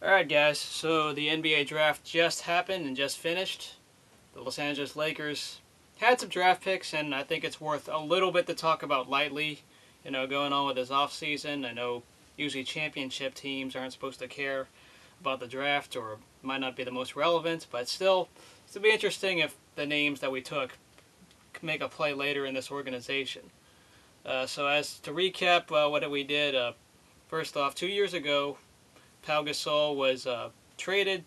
Alright guys, so the NBA draft just happened and just finished. The Los Angeles Lakers had some draft picks, and I think it's worth a little bit to talk about lightly, going on with this offseason. I know usually championship teams aren't supposed to care about the draft, or might not be the most relevant, but still, it'll be interesting if the names that we took make a play later in this organization. So as to recap what we did, first off, 2 years ago, Pau Gasol was traded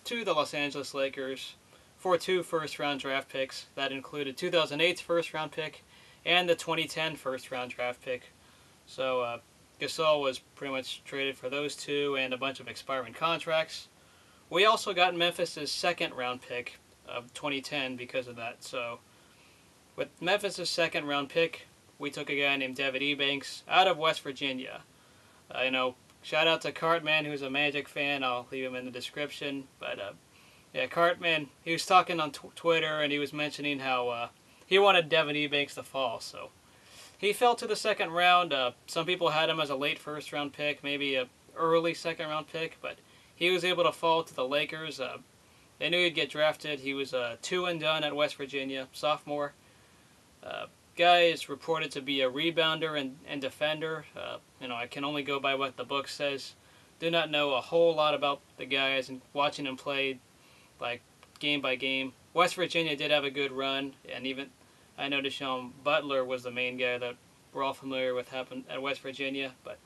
to the Los Angeles Lakers for 2 first-round draft picks. That included 2008's first-round pick and the 2010 first-round draft pick. So Gasol was pretty much traded for those 2 and a bunch of expiring contracts. We also got Memphis' second-round pick of 2010 because of that. So with Memphis' second-round pick, we took a guy named Devin Ebanks out of West Virginia. Shout out to Cartman, who's a Magic fan. I'll leave him in the description. But yeah, Cartman, he was talking on Twitter, and he was mentioning how he wanted Devin Ebanks to fall. So he fell to the second round. Some people had him as a late first-round pick, maybe a early second-round pick, but he was able to fall to the Lakers. They knew he'd get drafted. He was 2 and done at West Virginia, sophomore. Guy is reported to be a rebounder and defender. I can only go by what the book says. Do not know a whole lot about the guys and watching him play like game by game. West Virginia did have a good run, and even I know Deshaun Butler was the main guy that we're all familiar with happened at West Virginia. But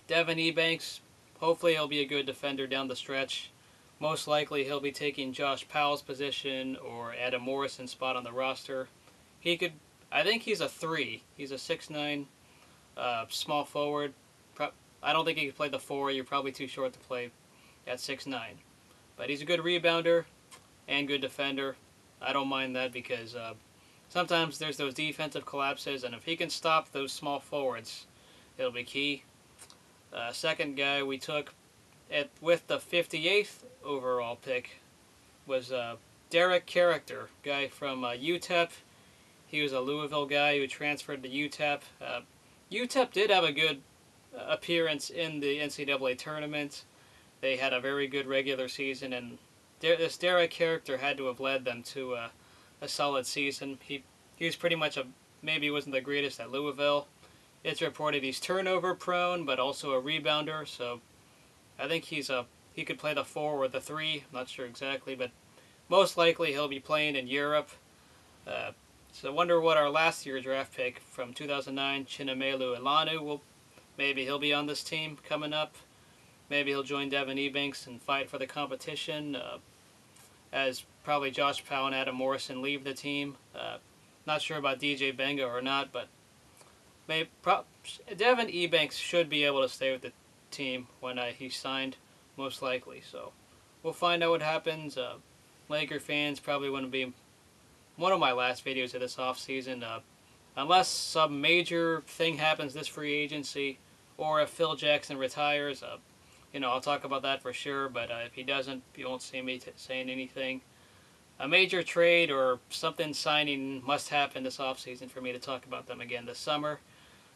Devin Ebanks, hopefully he'll be a good defender down the stretch. Most likely he'll be taking Josh Powell's position or Adam Morrison's spot on the roster. I think he's a 3. He's a 6'9", small forward. I don't think he could play the 4. You're probably too short to play at 6'9". But he's a good rebounder and good defender. I don't mind that because sometimes there's those defensive collapses, and if he can stop those small forwards, it'll be key. Second guy we took with the 58th overall pick was Derrick Caracter, guy from UTEP. He was a Louisville guy who transferred to UTEP. UTEP did have a good appearance in the NCAA tournament. They had a very good regular season, and this Derrick Caracter had to have led them to a solid season. He was pretty much maybe wasn't the greatest at Louisville. It's reported he's turnover prone, but also a rebounder. So I think he could play the 4 or the 3. I'm not sure exactly, but most likely he'll be playing in Europe. So I wonder what our last year draft pick from 2009, Chinamelu Elanu, maybe he'll be on this team coming up. Maybe he'll join Devin Ebanks and fight for the competition, as probably Josh Powell and Adam Morrison leave the team. Not sure about DJ Benga or not, but Devin Ebanks should be able to stay with the team when he's signed, most likely. So we'll find out what happens. Laker fans probably wouldn't be one of my last videos of this offseason, unless some major thing happens this free agency, or if Phil Jackson retires. I'll talk about that for sure, but if he doesn't, you won't see me saying anything. A major trade or something signing must happen this offseason for me to talk about them again this summer.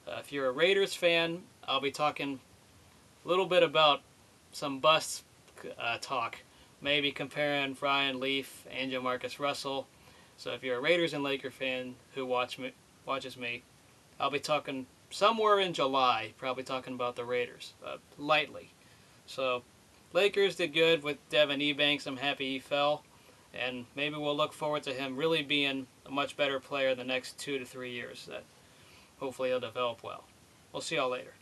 If you're a Raiders fan, I'll be talking a little bit about some bust talk, maybe comparing Ryan Leaf and Jamarcus Russell. So if you're a Raiders and Laker fan who watches me, I'll be talking somewhere in July, probably talking about the Raiders, lightly. So Lakers did good with Devin Ebanks. I'm happy he fell, and maybe we'll look forward to him really being a much better player the next 2 to 3 years. That hopefully he'll develop well. We'll see y'all later.